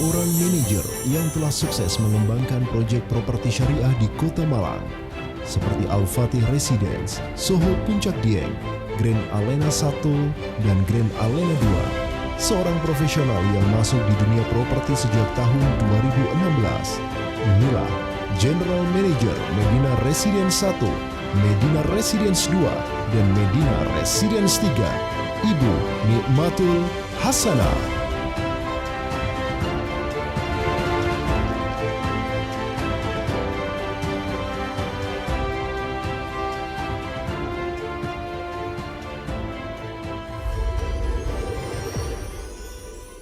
seorang manajer yang telah sukses mengembangkan proyek properti syariah di Kota Malang seperti Al-Fatih Residence, Soho Puncak Dieng, Grand Alena 1 dan Grand Alena 2. Seorang profesional yang masuk di dunia properti sejak tahun 2016. Inilah General Manager Medina Residence 1, Medina Residence 2, dan Medina Residence 3, Ibu Nikmatul Hasanah.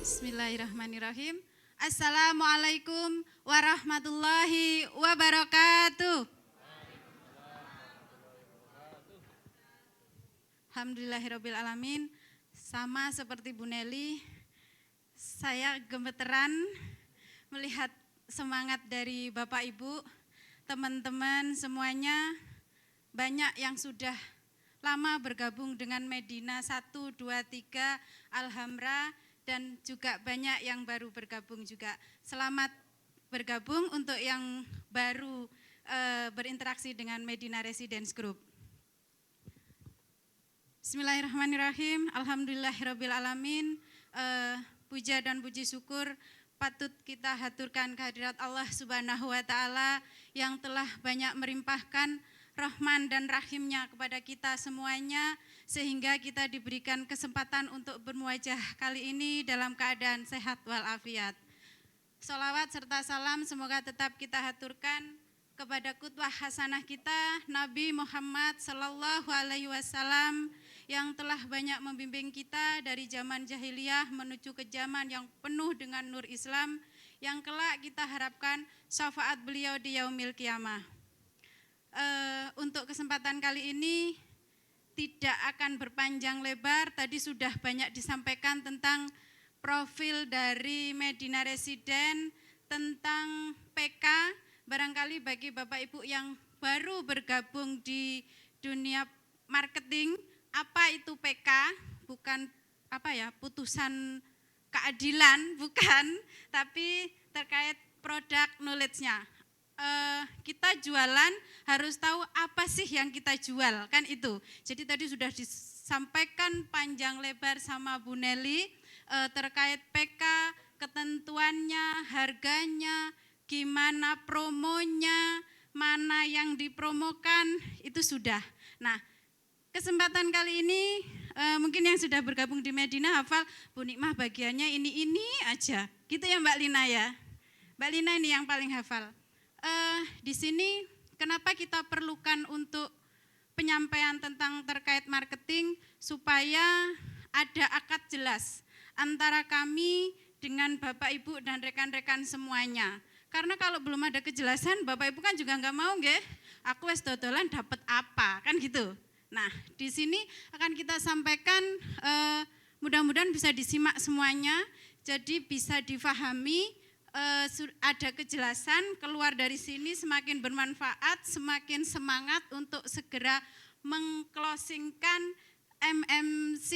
Bismillahirrahmanirrahim. Assalamualaikum warahmatullahi wabarakatuh. Alhamdulillahirrabbilalamin. Sama seperti Bu Nelly, saya gemeteran melihat semangat dari Bapak Ibu, teman-teman semuanya. Banyak yang sudah lama bergabung dengan Medina 1, 2, 3, Alhamra, dan juga banyak yang baru bergabung juga. Selamat bergabung untuk yang baru berinteraksi dengan Medina Residence Group. Bismillahirrahmanirrahim. Alhamdulillahirrabbilalamin. Puja dan puji syukur patut kita haturkan kehadirat Allah Subhanahu wa Ta'ala yang telah banyak merimpahkan Rahman dan Rahimnya kepada kita semuanya, sehingga kita diberikan kesempatan untuk bermuajah kali ini dalam keadaan sehat walafiat. Sholawat serta salam semoga tetap kita haturkan kepada qudwah hasanah kita, Nabi Muhammad Sallallahu Alaihi Wasallam, yang telah banyak membimbing kita dari zaman jahiliyah menuju ke zaman yang penuh dengan nur Islam, yang kelak kita harapkan syafaat beliau di yaumil qiyamah. Untuk kesempatan kali ini tidak akan berpanjang lebar. Tadi sudah banyak disampaikan tentang profil dari Medina Residence, tentang PK. Barangkali bagi Bapak Ibu yang baru bergabung di dunia marketing, apa itu PK? Bukan putusan keadilan, bukan, tapi terkait produk knowledge-nya. Kita jualan harus tahu apa sih yang kita jual, kan itu. Jadi tadi sudah disampaikan panjang lebar sama Bu Nelly terkait PK, ketentuannya, harganya, gimana promonya, mana yang dipromokan, itu sudah. Nah, kesempatan kali ini mungkin yang sudah bergabung di Medina hafal Bu Nikmah bagiannya ini aja, gitu ya Mbak Lina ya. Mbak Lina ini yang paling hafal. Di sini kenapa kita perlukan untuk penyampaian tentang terkait marketing, supaya ada akad jelas antara kami dengan Bapak Ibu dan rekan-rekan semuanya. Karena kalau belum ada kejelasan, Bapak Ibu kan juga nggak mau nggih, aku wis dodolan dapat apa, kan gitu. Nah, di sini akan kita sampaikan, mudah-mudahan bisa disimak semuanya, jadi bisa difahami. Ada kejelasan, keluar dari sini semakin bermanfaat, semakin semangat untuk segera mengclosingkan MMC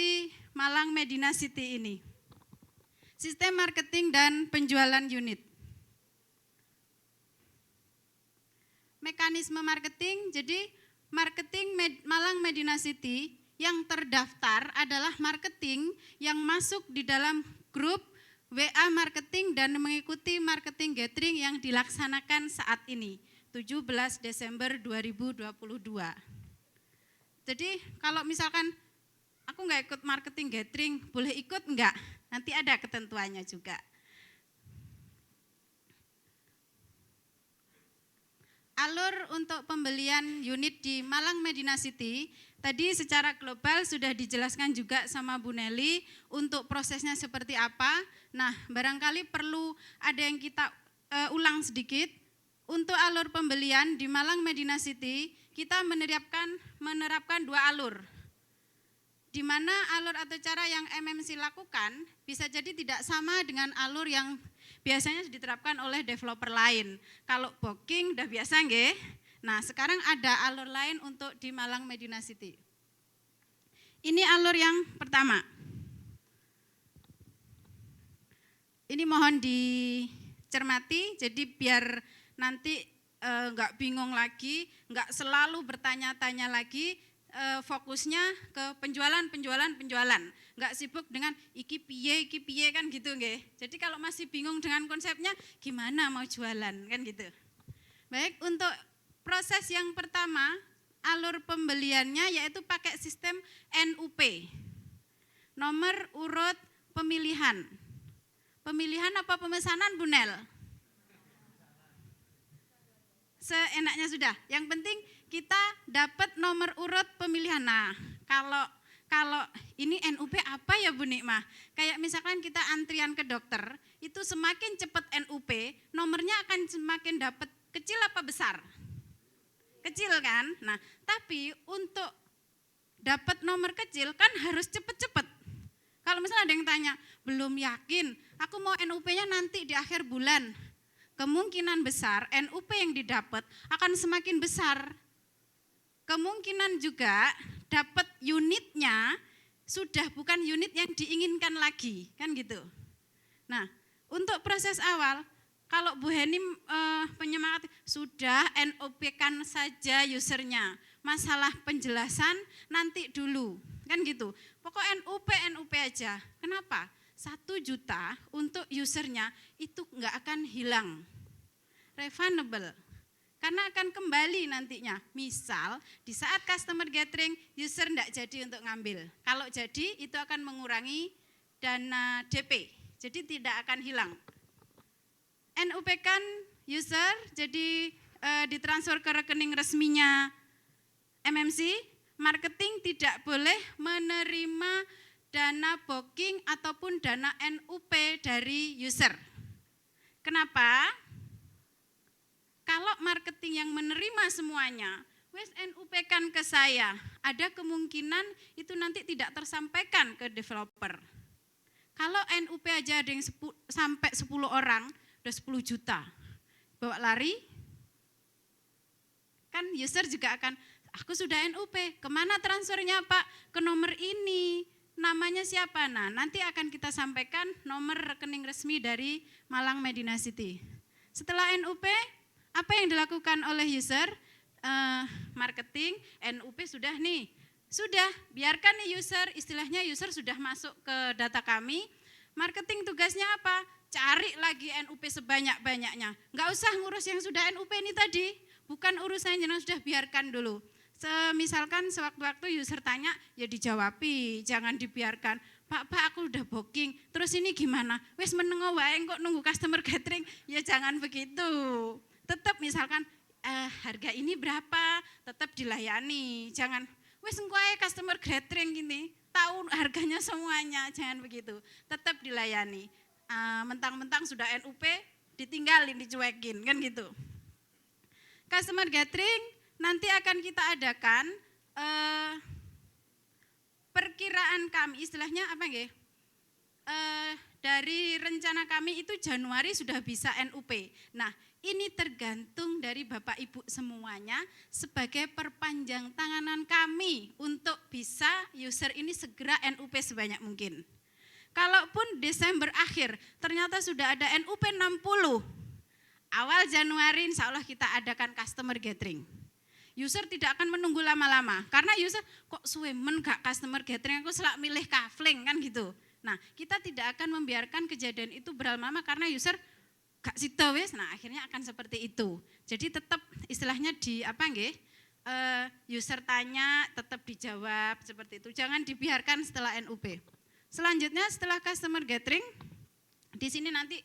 Malang Medina City ini. Sistem marketing dan penjualan unit. Mekanisme marketing, jadi marketing Malang Medina City yang terdaftar adalah marketing yang masuk di dalam grup WA marketing dan mengikuti marketing gathering yang dilaksanakan saat ini, 17 Desember 2022. Jadi kalau misalkan aku nggak ikut marketing gathering, boleh ikut enggak? Nanti ada ketentuannya juga. Alur untuk pembelian unit di Malang Medina City, tadi secara global sudah dijelaskan juga sama Bu Nelly untuk prosesnya seperti apa. Nah, barangkali perlu ada yang kita ulang sedikit. Untuk alur pembelian di Malang Medina City, kita menerapkan 2 alur. Di mana alur atau cara yang MMC lakukan bisa jadi tidak sama dengan alur yang biasanya diterapkan oleh developer lain. Kalau booking udah biasa nggih. Nah, sekarang ada alur lain untuk di Malang Medina City. Ini alur yang pertama. Ini mohon dicermati, jadi biar nanti enggak bingung lagi, enggak selalu bertanya-tanya lagi, fokusnya ke penjualan. Enggak sibuk dengan iki piye kan gitu nggih. Jadi kalau masih bingung dengan konsepnya, gimana mau jualan kan gitu. Baik, untuk proses yang pertama, alur pembeliannya yaitu pakai sistem NUP. Nomor urut pemilihan. Pemilihan apa pemesanan, Bu Nel? Seenaknya sudah. Yang penting kita dapat nomor urut pemilihan. Nah, kalau ini NUP apa ya Bu Nikmah? Kayak misalkan kita antrian ke dokter, itu semakin cepat NUP, nomornya akan semakin dapat kecil apa besar? Kecil kan? Nah, tapi untuk dapat nomor kecil kan harus cepet-cepet. Kalau misalnya ada yang tanya, belum yakin, aku mau NUP-nya nanti di akhir bulan. Kemungkinan besar NUP yang didapat akan semakin besar. Kemungkinan juga dapat unitnya sudah bukan unit yang diinginkan lagi, kan gitu. Nah, untuk proses awal, kalau Bu Heni penyemangat, sudah NUP-kan saja usernya. Masalah penjelasan nanti dulu, kan gitu. Pokok NUP aja. Kenapa? 1 juta untuk usernya itu enggak akan hilang. Refundable. Karena akan kembali nantinya. Misal di saat customer gathering user enggak jadi untuk ngambil. Kalau jadi itu akan mengurangi dana DP. Jadi tidak akan hilang. NUP kan user jadi ditransfer ke rekening resminya MMC, marketing tidak boleh menerima dana booking ataupun dana NUP dari user. Kenapa? Kalau marketing yang menerima semuanya, wes NUP kan ke saya, ada kemungkinan itu nanti tidak tersampaikan ke developer. Kalau NUP aja ada yang sampai 10 orang, udah 10 juta, bawa lari, kan user juga akan, aku sudah NUP, kemana transfernya Pak? Ke nomor ini, namanya siapa? Nah, nanti akan kita sampaikan nomor rekening resmi dari Malang Medina City. Setelah NUP, apa yang dilakukan oleh user? Marketing, NUP sudah nih, sudah, biarkan nih user, istilahnya user sudah masuk ke data kami. Marketing tugasnya apa? Cari lagi NUP sebanyak-banyaknya. Enggak usah ngurus yang sudah NUP ini tadi, bukan urusan yang sudah, biarkan dulu. Misalkan sewaktu-waktu user tanya, ya dijawabi, jangan dibiarkan. Pak aku udah booking, terus ini gimana? Wes menengok wae kok nunggu customer gathering, ya jangan begitu. Tetap misalkan harga ini berapa, tetap dilayani. Jangan wes engko ae customer gathering gini, tahu harganya semuanya, jangan begitu. Tetap dilayani. Mentang-mentang sudah NUP, ditinggalin, dicuekin, kan gitu. Customer gathering nanti akan kita adakan perkiraan kami, istilahnya apa nggih? Dari rencana kami itu Januari sudah bisa NUP. Nah, ini tergantung dari Bapak Ibu semuanya sebagai perpanjang tanganan kami untuk bisa user ini segera NUP sebanyak mungkin. Kalaupun Desember akhir ternyata sudah ada NUP 60, awal Januari insya Allah kita adakan customer gathering. User tidak akan menunggu lama-lama, karena user kok suwemen gak customer gathering, aku selak milih kafling kan gitu. Nah, kita tidak akan membiarkan kejadian itu berlama-lama karena user gak sida wis, nah akhirnya akan seperti itu. Jadi tetap istilahnya user tanya tetap dijawab seperti itu, jangan dibiarkan setelah NUP. Selanjutnya setelah customer gathering, di sini nanti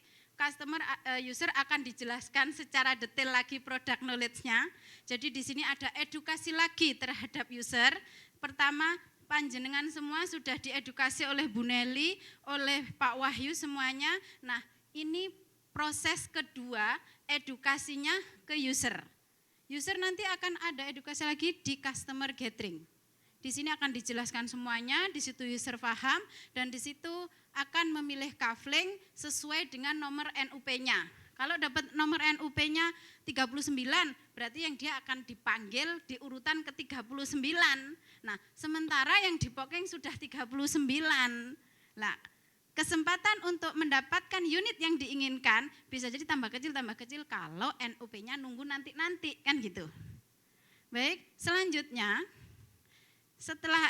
user akan dijelaskan secara detail lagi product knowledge-nya. Jadi di sini ada edukasi lagi terhadap user. Pertama, panjenengan semua sudah diedukasi oleh Bu Nelly, oleh Pak Wahyu semuanya. Nah, ini proses kedua, edukasinya ke user. User nanti akan ada edukasi lagi di customer gathering. Di sini akan dijelaskan semuanya, di situ user paham, dan di situ akan memilih kafling sesuai dengan nomor NUP-nya. Kalau dapat nomor NUP-nya 39, berarti yang dia akan dipanggil di urutan ke-39. Nah, sementara yang di booking sudah 39. Nah, kesempatan untuk mendapatkan unit yang diinginkan bisa jadi tambah kecil kalau NUP-nya nunggu nanti kan gitu. Baik, selanjutnya setelah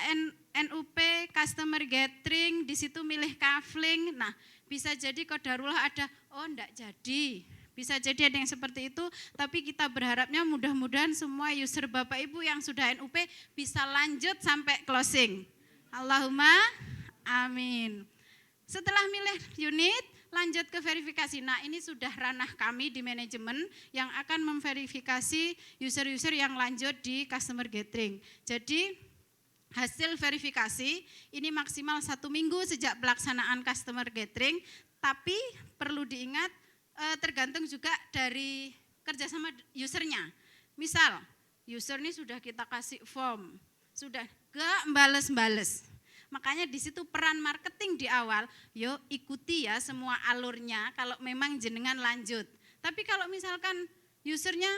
NUP customer gathering, di situ milih kafling. Nah, bisa jadi qadarullah ada enggak jadi. Bisa jadi ada yang seperti itu, tapi kita berharapnya mudah-mudahan semua user Bapak Ibu yang sudah NUP bisa lanjut sampai closing. Allahumma amin. Setelah milih unit, lanjut ke verifikasi. Nah, ini sudah ranah kami di manajemen yang akan memverifikasi user-user yang lanjut di customer gathering. Jadi, hasil verifikasi ini maksimal 1 minggu sejak pelaksanaan customer gathering, tapi perlu diingat tergantung juga dari kerjasama usernya. Misal, user ini sudah kita kasih form, sudah gak bales-bales. Makanya di situ peran marketing di awal, yuk ikuti ya semua alurnya kalau memang jenengan lanjut. Tapi kalau misalkan usernya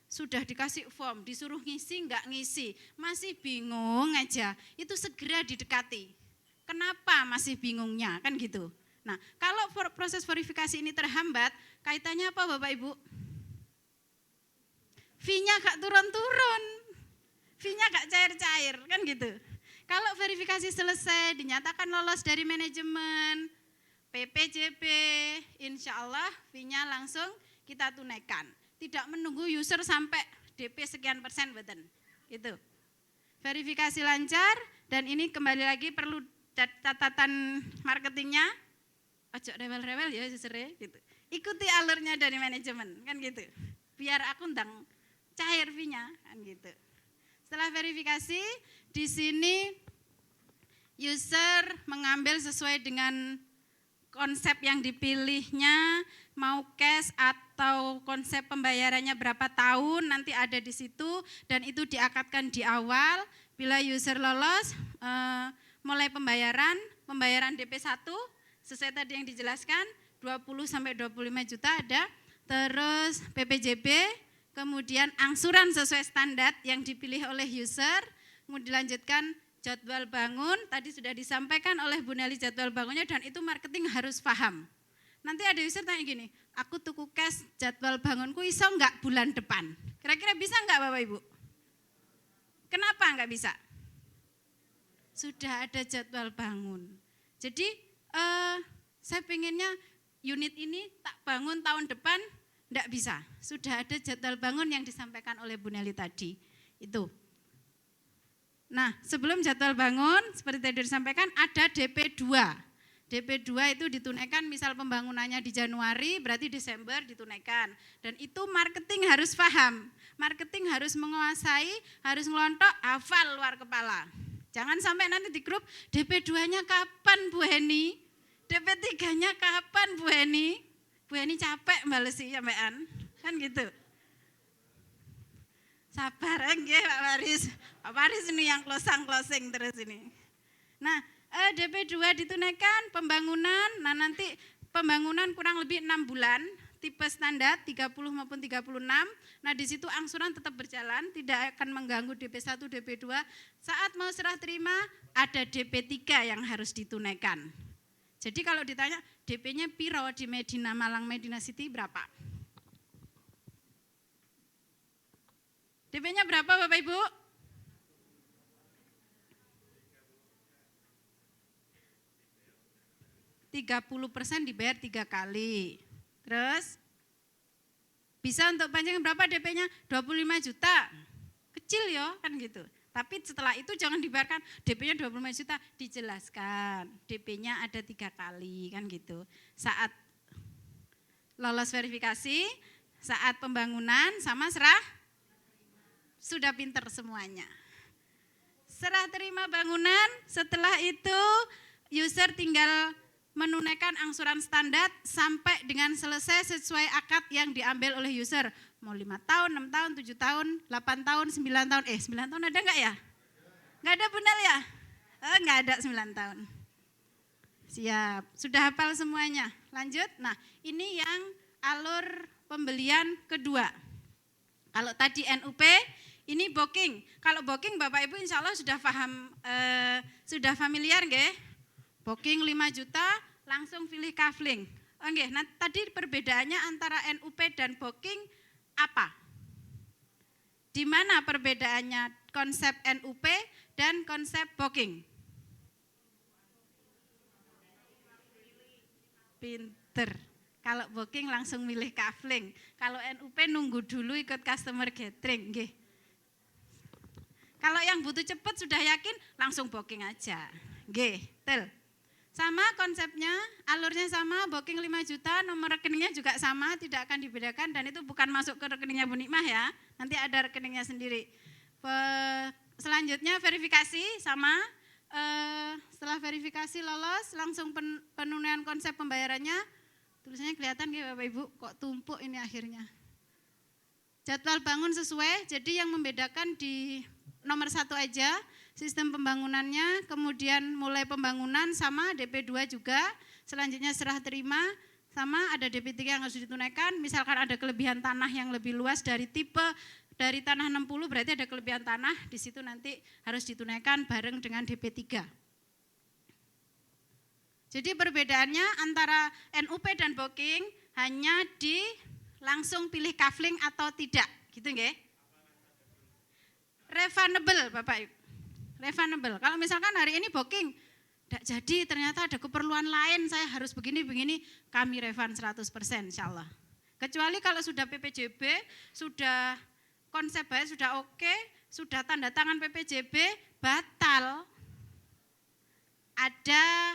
sudah dikasih form, disuruh ngisi enggak ngisi, masih bingung aja, itu segera didekati. Kenapa masih bingungnya, kan gitu. Nah, kalau proses verifikasi ini terhambat, kaitannya apa Bapak Ibu? Fee-nya gak turun-turun, fee-nya gak cair-cair, kan gitu. Kalau verifikasi selesai, dinyatakan lolos dari manajemen, PPJP, insya Allah fee-nya langsung kita tunaikan. Tidak menunggu user sampai DP sekian persen, betul. Gitu. Verifikasi lancar, dan ini kembali lagi perlu catatan marketingnya. Ojo rewel-rewel ya usernya, gitu. Ikuti alurnya dari manajemen, kan gitu. Biar aku ndang cair fee-nya, kan gitu. Setelah verifikasi, di sini user mengambil sesuai dengan konsep yang dipilihnya, mau cash atau konsep pembayarannya berapa tahun, nanti ada di situ, dan itu diakatkan di awal. Bila user lolos, mulai pembayaran DP 1, sesuai tadi yang dijelaskan, 20-25 juta ada, terus PPJB, kemudian angsuran sesuai standar yang dipilih oleh user, kemudian dilanjutkan jadwal bangun, tadi sudah disampaikan oleh Bu Nelly jadwal bangunnya, dan itu marketing harus paham. Nanti ada user tanya gini, aku tuku cash jadwal bangunku iso enggak bulan depan? Kira-kira bisa enggak Bapak Ibu? Kenapa enggak bisa? Sudah ada jadwal bangun. Jadi saya pengennya unit ini tak bangun tahun depan, enggak bisa. Sudah ada jadwal bangun yang disampaikan oleh Bu Nelly tadi. Itu. Nah, sebelum jadwal bangun, seperti tadi disampaikan, ada DP2. DP2 itu ditunaikan, misal pembangunannya di Januari, berarti Desember ditunaikan. Dan itu marketing harus paham, marketing harus menguasai, harus ngelontok, hafal luar kepala. Jangan sampai nanti di grup, DP2-nya kapan Bu Heni? DP3-nya kapan Bu Heni? Bu Heni capek balesi sampean, kan gitu. Sabar nggih Pak Faris. Pak Faris ini yang closing terus ini. Nah, DP2 ditunaikan pembangunan. Nah, nanti pembangunan kurang lebih 6 bulan, tipe standar 30 maupun 36. Nah, di situ angsuran tetap berjalan, tidak akan mengganggu DP1, DP2. Saat mau serah terima, ada DP3 yang harus ditunaikan. Jadi kalau ditanya DP-nya piro di Medina Malang Medina City berapa? DP-nya berapa Bapak Ibu? %30 dibayar 3 kali. Terus bisa untuk panjang berapa DP-nya? 25 juta. Kecil ya kan gitu. Tapi setelah itu jangan dibayarkan DP-nya 25 juta, dijelaskan. DP-nya ada 3 kali kan gitu. Saat lolos verifikasi, saat pembangunan sama serah, sudah pinter semuanya. Serah terima bangunan, setelah itu user tinggal menunaikan angsuran standar sampai dengan selesai sesuai akad yang diambil oleh user. Mau 5 tahun, 6 tahun, 7 tahun, 8 tahun, 9 tahun. 9 tahun ada enggak ya? Enggak ada benar ya? Enggak ada 9 tahun. Siap, sudah hafal semuanya. Lanjut, nah ini yang alur pembelian kedua. Kalau tadi NUP, ini booking. Kalau booking Bapak Ibu insya Allah sudah paham, sudah familiar nggih? Booking 5 juta, langsung pilih kafling. Oke, nah tadi perbedaannya antara NUP dan booking apa? Di mana perbedaannya konsep NUP dan konsep booking? Pinter. Kalau booking langsung milih kafling. Kalau NUP nunggu dulu ikut customer gathering. Nggih. Kalau yang butuh cepat sudah yakin langsung booking aja. Nggih, betul. Sama konsepnya, alurnya sama, booking 5 juta, nomor rekeningnya juga sama, tidak akan dibedakan dan itu bukan masuk ke rekeningnya Bu Nikmah ya. Nanti ada rekeningnya sendiri. Selanjutnya verifikasi sama. Setelah verifikasi lolos, langsung penunaian konsep pembayarannya. Tulisannya kelihatan nggih Bapak Ibu, kok tumpuk ini akhirnya. Jadwal bangun sesuai, jadi yang membedakan di nomor 1 aja, sistem pembangunannya, kemudian mulai pembangunan sama DP 2 juga, selanjutnya serah terima, sama ada DP 3 yang harus ditunaikan, misalkan ada kelebihan tanah yang lebih luas dari tipe, dari tanah 60 berarti ada kelebihan tanah, di situ nanti harus ditunaikan bareng dengan DP 3. Jadi perbedaannya antara NUP dan booking hanya di langsung pilih kafling atau tidak, gitu nggih? Refundable Bapak Ibu. Refundable. Kalau misalkan hari ini booking tidak jadi, ternyata ada keperluan lain, saya harus begini-begini, kami refund 100% insya Allah. Kecuali kalau sudah PPJB, sudah konsep bayar sudah oke, sudah tanda tangan PPJB, batal. Ada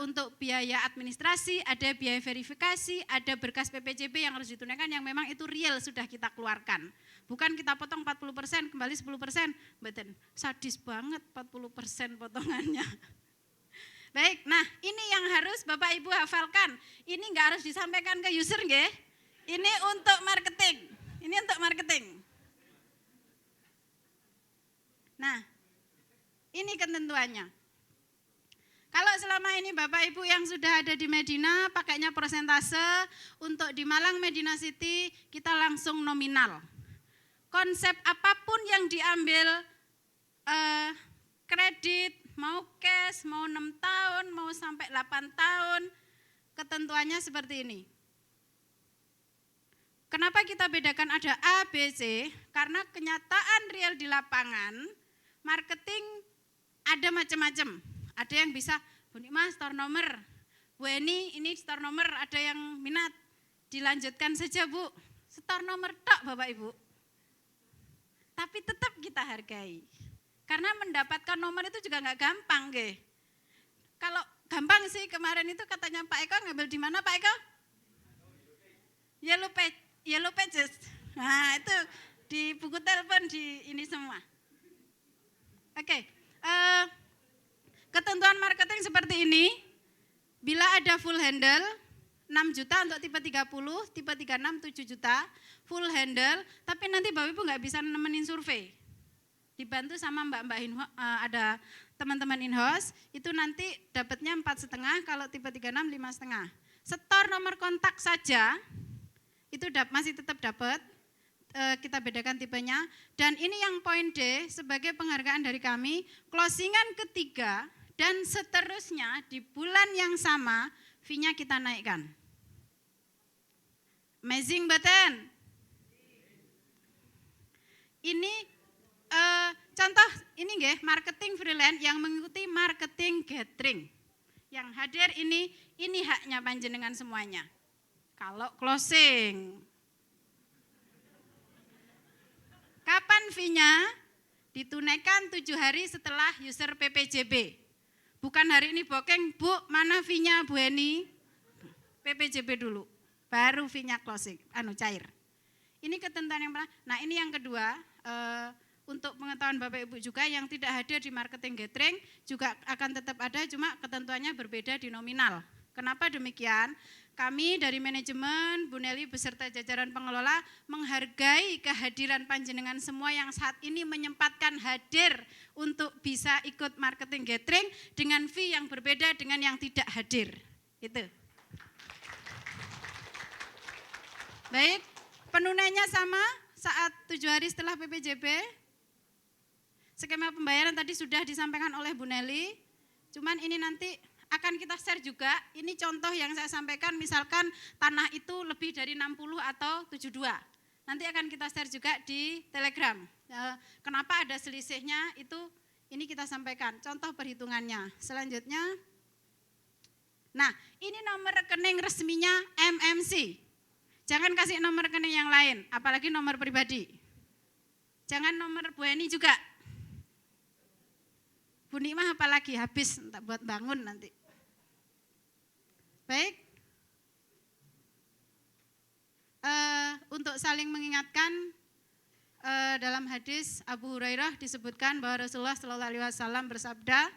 untuk biaya administrasi, ada biaya verifikasi, ada berkas PPJB yang harus ditunaikan yang memang itu real sudah kita keluarkan. Bukan kita potong 40%, kembali 10%, betul. Sadis banget 40% potongannya. Baik, nah ini yang harus Bapak Ibu hafalkan. Ini enggak harus disampaikan ke user nggih. Ini untuk marketing. Ini untuk marketing. Nah, ini ketentuannya. Kalau selama ini Bapak Ibu yang sudah ada di Medina pakainya persentase, untuk di Malang Medina City kita langsung nominal. Konsep apapun yang diambil, kredit, mau cash, mau 6 tahun, mau sampai 8 tahun, ketentuannya seperti ini. Kenapa kita bedakan ada A, B, C? Karena kenyataan real di lapangan, marketing ada macam-macam. Ada yang bisa, Bu Nikmah store nomor, Bu Eni ini store nomor, ada yang minat, dilanjutkan saja Bu, store nomor tok Bapak Ibu. Tapi tetap kita hargai, karena mendapatkan nomor itu juga nggak gampang nggih. Kalau gampang sih kemarin itu katanya Pak Eko ngambil di mana Pak Eko? Yellow Pages. Nah itu di buku telepon di ini semua. Oke. Ketentuan marketing seperti ini, bila ada full handle, 6 juta untuk tipe 30, tipe 36 7 juta, full handle, tapi nanti Bapak Ibu nggak bisa nemenin survei. Dibantu sama mbak-mbak ada teman-teman in-house, itu nanti dapatnya 4,5, kalau tipe 36 5,5. Setor nomor kontak saja, itu masih tetap dapat, kita bedakan tipenya. Dan ini yang poin D, sebagai penghargaan dari kami, closingan ketiga, dan seterusnya di bulan yang sama, fee-nya kita naikkan. Amazing betul. Ini contoh ini nggih, marketing freelance yang mengikuti marketing gathering. Yang hadir ini haknya panjenengan semuanya. Kalau closing, kapan fee-nya? Ditunaikan 7 hari setelah user PPJB. Bukan hari ini booking, Bu, mana fee-nya Bu Eni? PPJB dulu, baru fee-nya closing, cair. Ini ketentuan yang pertama. Nah ini yang kedua, untuk pengetahuan Bapak Ibu juga yang tidak hadir di marketing gathering juga akan tetap ada, cuma ketentuannya berbeda di nominal. Kenapa demikian? Kami dari manajemen, Bu Nelly beserta jajaran pengelola menghargai kehadiran panjenengan semua yang saat ini menyempatkan hadir untuk bisa ikut marketing gathering dengan fee yang berbeda dengan yang tidak hadir. Itu. Baik, penunaiannya sama saat 7 hari setelah PPJB. Skema pembayaran tadi sudah disampaikan oleh Bu Nelly, cuman ini nanti akan kita share juga. Ini contoh yang saya sampaikan, misalkan tanah itu lebih dari 60 atau 72. Nanti akan kita share juga di Telegram. Kenapa ada selisihnya itu ini kita sampaikan. Contoh perhitungannya. Selanjutnya, nah ini nomor rekening resminya MMC. Jangan kasih nomor rekening yang lain, apalagi nomor pribadi. Jangan nomor Bu Eni juga. Bu Nikmah apalagi habis buat bangun nanti. Baik. Untuk saling mengingatkan, dalam hadis Abu Hurairah disebutkan bahwa Rasulullah SAW bersabda,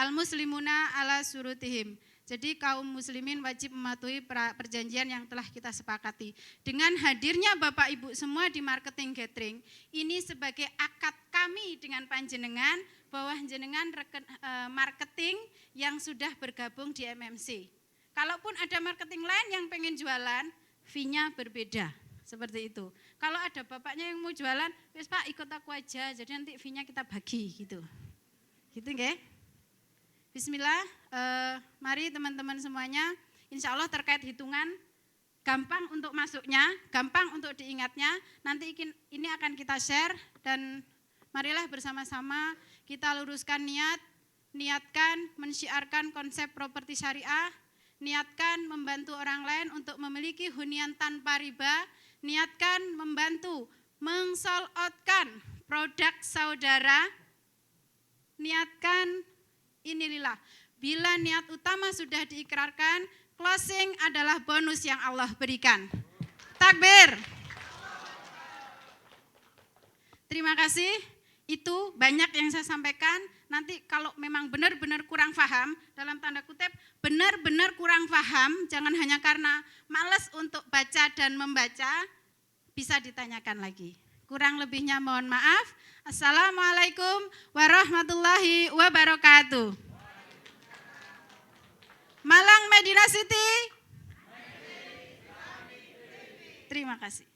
al-muslimuna ala surutihim. Jadi kaum muslimin wajib mematuhi perjanjian yang telah kita sepakati. Dengan hadirnya Bapak Ibu semua di marketing gathering, ini sebagai akad kami dengan panjenengan bahwa jenengan marketing yang sudah bergabung di MMC. Kalaupun ada marketing lain yang pengen jualan, fee-nya berbeda, seperti itu. Kalau ada bapaknya yang mau jualan, wes Pak ikut aku aja, jadi nanti fee-nya kita bagi gitu. Gitu nggih? Bismillah, mari teman-teman semuanya, insya Allah terkait hitungan, gampang untuk masuknya, gampang untuk diingatnya, nanti ini akan kita share dan marilah bersama-sama kita luruskan niatkan mensyiarkan konsep properti syariah, niatkan membantu orang lain untuk memiliki hunian tanpa riba, niatkan membantu meng-sold out-kan produk saudara, niatkan ini lillah. Bila niat utama sudah diikrarkan, closing adalah bonus yang Allah berikan. Takbir. Terima kasih. Itu banyak yang saya sampaikan. Nanti kalau memang benar-benar kurang paham, dalam tanda kutip benar-benar kurang paham, jangan hanya karena malas untuk baca dan membaca, bisa ditanyakan lagi. Kurang lebihnya mohon maaf. Assalamualaikum warahmatullahi wabarakatuh. Malang Medina City. Terima kasih.